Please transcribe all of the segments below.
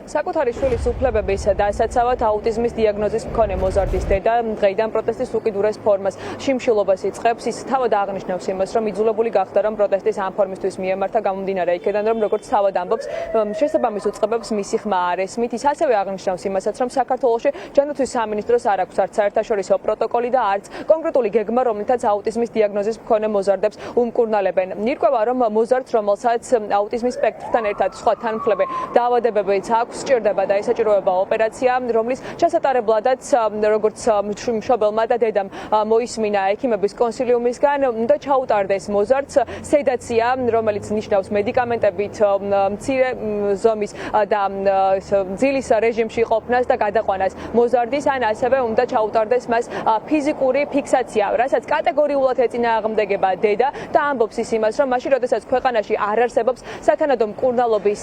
საკუთარი შვილის უფლებების დასაცავად აუტიზმის დიაგნოზის მქონე მოზარდის დედა დღეიდან პროტესტის უკიდურეს ფორმას შიმშილობას იწყებს. ის თავად აღნიშნავს იმას, რომ იძულებული გახდა, რომ პროტესტის ამ ფორმისთვის მიემართა გამომდინარე იქედან, რომ როგორც თავად ამბობს, შესაბამის უწყებებს მისი ხმა არ ესმით. ის ასევე აღნიშნავს იმასაც, რომ საქართველოში ჯანდაცვის სამინისტროს არ აქვს არც საერთაშორისო პროტოკოლი და არც კონკრეტული გეგმა, რომლითაც აუტიზმის დიაგნოზის მქონე მოზარდებს უმკურნალებენ. ირკვევა, რომ მოზარდს, რომელსაც აუტიზმის სპექტრთან ერთად სხვა თანმხლები დაავადებებიც აქვს, სჭირდება და ესაჭიროება ოპერაცია, რომლის ჩასატარებლადაც როგორც მშობელმა და დედამ მოისმინა ექიმების კონსილიუმისგან, უნდა ჩაუტარდეს მოზარდს სედაცია, რომელიც ნიშნავს მედიკამენტებით მცირე ზომის და ძილის რეჟიმში ყოფნას და გადაყვანას მოზარდის, ან ასევე უნდა ჩაუტარდეს მას ფიზიკური ფიქსაცია, რასაც კატეგორიულად ეწინააღმდეგება დედა და ამბობს ის იმას, რომ მაშინ, როდესაც ქვეყანაში არ არსებობს სათანადო მკურნალობის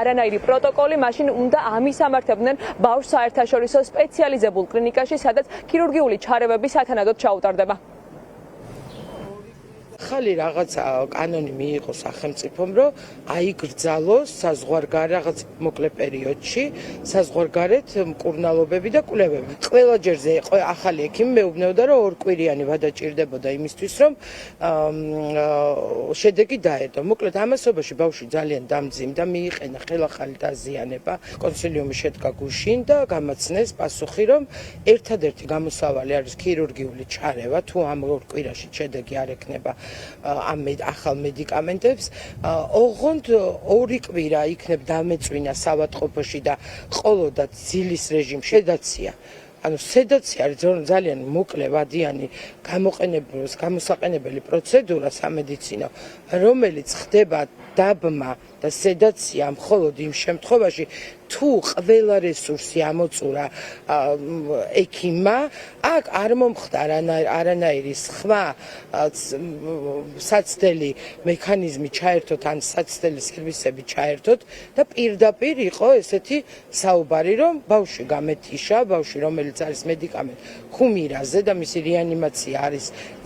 არანაირი პროტოკოლი, მაშინ უნდა ამისამართებდნენ ბავშვს საერთაშორისო სპეციალიზებულ კლინიკაში, სადაც ქირურგიული ჩარევები სათანადოდ ჩაუტარდება. ახალი რაღაცა კანონი მიიღო სახელმწიფომ, რომ აიგრძალოს საზღვარგარეთ რაღაც მოკლე პერიოდში საზღვარგარეთ მკურნალობები და კვლევები. ყველა ჯერზე ახალი ექიმი მეუბნებოდა, რომ ორკვირიანი ვადაჭირდებოდა იმისთვის, რომ შედეგი დაედო. მოკლედ ამასობაში ბავშვი ძალიან დამძიმდა, მიიყენა ხელახალი დაზიანება, კონსილიუმი შედგა გუშინ და გამაცნეს პასუხი, რომ ერთადერთი გამოსავალი არის ქირურგიული ჩარევა, თუ ამ ორ კვირაში შედეგი არ ექნება ამ ახალ მედიკამენტებს. ოღონდ ორი კვირა იქნებ დამეწვინა საავადმყოფოში და ყოლოდა ძილის რეჟიმში სედაცია. ანუ სედაცია არის ძალიან მოკლე ვადიანი გამოსაყენებელი პროცედურა სამედიცინო, რომელიც ხდება დაბმა და სედაცია მხოლოდ იმ შემთხვევაში, თუ ყველა რესურსი ამოწურა ექიმმა, აქ არ მომხდა არანაირი სხვა საცდელი მექანიზმი ჩაერთოთ, ან საცდელი სერვისები ჩაერთოთ და პირდაპირ იყო ესეთი საუბარი, რომ ბავშვი გამეთიშა, ბავშვი, რომელიც არის მედიკამენტ ქუმირაზე და მისი რეანიმაცია არის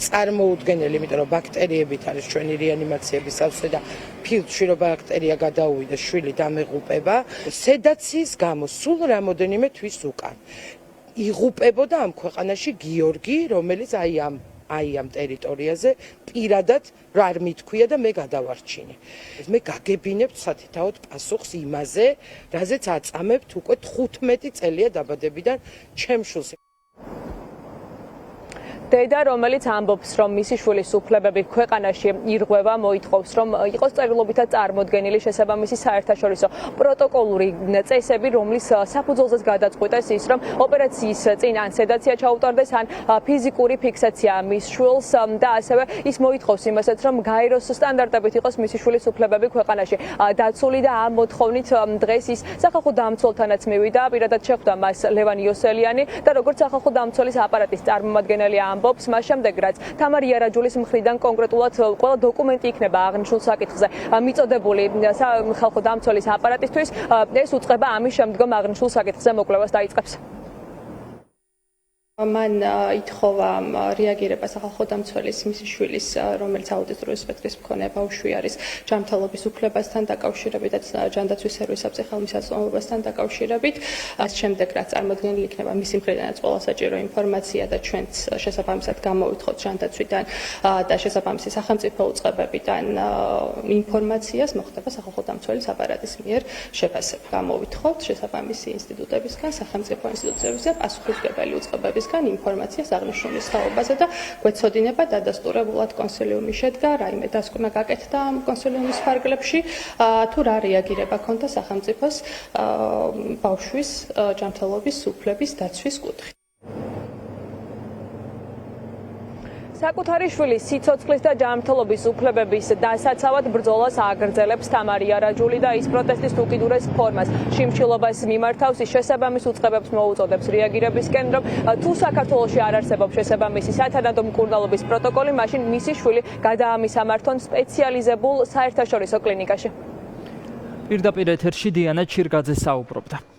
წარმოუდგენელი, იმიტომ რომ ბაქტერიებით არის ჩვენი რეანიმაციების სავსე და ფილტვში რომ ბაქტერია გადაუვიდა, შვილი დამეღუპება. სედაციის გამო სულ რამოდენიმე თვის უკან იღუპებოდა ამ ქვეყანაში გიორგი, რომელიც აი ამ ტერიტორიაზე პირადად არ მithქვია და მე გადავარჩინე. მე გაგებინებთ სათითაოდ პასუხს იმაზე, რაზეც აწამებთ უკვე 15 წელია დაბადებიდან ჩემ შვილს. დედა, რომელიც ამბობს, რომ მისი შვილის უფლებები ქვეყანაში ირღვევა, მოითხოვს, რომ იყოს წერილობითად წარმოდგენილი შესაბამისი საერთაშორისო პროტოკოლური წესები, რომლის საფუძველზეც გადაწყვიტეს ის, რომ ოპერაციის წინ ან სედაცია ჩაუტარდეს, ან ფიზიკური ფიქსაცია მის შვილს და ასევე ის მოითხოვს იმასაც, რომ გაეროს სტანდარტებით იყოს მისი შვილის უფლებები ქვეყანაში დაცული და ამ მოთხოვნით დღეს ის სახალხო დამცველთანაც მივიდა, პირადად შეხვდა მას ლევან იოსელიანი და როგორც სახალხო დამცველის აპარატის წარმომადგენელი ამბობს, მას შემდეგ რაც თამარ იარაჯულის მხრიდან კონკრეტულად ყველა დოკუმენტი იქნება აღნიშნულ საკითხზე მიწოდებული სახალხო დამცველის აპარატისთვის, ეს უწყება ამის შემდგომ აღნიშნულ საკითხზე მოკვლევას დაიწყებს. მან ითხოვა რეაგირება სახალხო დამცველის მისი შვილის, რომელიც აუტიზმური სპექტრის მქონე ბავშვი არის, ჯანმრთელობის უფლებასთან დაკავშირებით და ჯანდაცვის სერვისებზე ხელმისაწვდომობასთან დაკავშირებით. ამ შემდეგ რაც წარმოდგენილი იქნება მისი მხრიდანაც ყველა საჭირო ინფორმაცია და ჩვენც შესაბამისად გამოვითხოვთ ჯანდაცვიდან და შესაბამისი სახელმწიფო უწყებებიდან ინფორმაციას, მოხდება სახალხო დამცველის აპარატის მიერ შეფასება. გამოვითხოვთ შესაბამისი ინსტიტუტებისგან, სახელმწიფო ინსტიტუციებისგან, პასუხისმგებელი უწყებებისგან ინფორმაციას აღნიშნული საუბაზე და გვეცოდინება დადასტურებულად კონსილიუმი შედგა, რაიმე დასკვნა გაკეთდა კონსილიუმის ფარგლებში, თუ რა რეაგირება ქონდა სახელმწიფოს ბავშვის ჯანმრთელობის უფლების დაცვის კუთხით. საკუთარი შვილის სიცოცხლის და ჯანმრთელობის უფლებების დასაცავად ბრძოლას აგრძელებს თამარ იარაჯული და ის პროტესტის უკიდურეს ფორმას შიმშილობას მიმართავს, ის შესაბამის უწყებებს მოუწოდებს რეაგირებისკენ, რომ თუ საქართველოში არ არსებობს შესაბამისი სათანადო მკურნალობის პროტოკოლი, მაშინ მისი შვილი გადაამისამართონ სპეციალიზებულ საერთაშორისო კლინიკაში. პირდაპირ ეთერში დიანა ჩირგაძე საუბრობდა.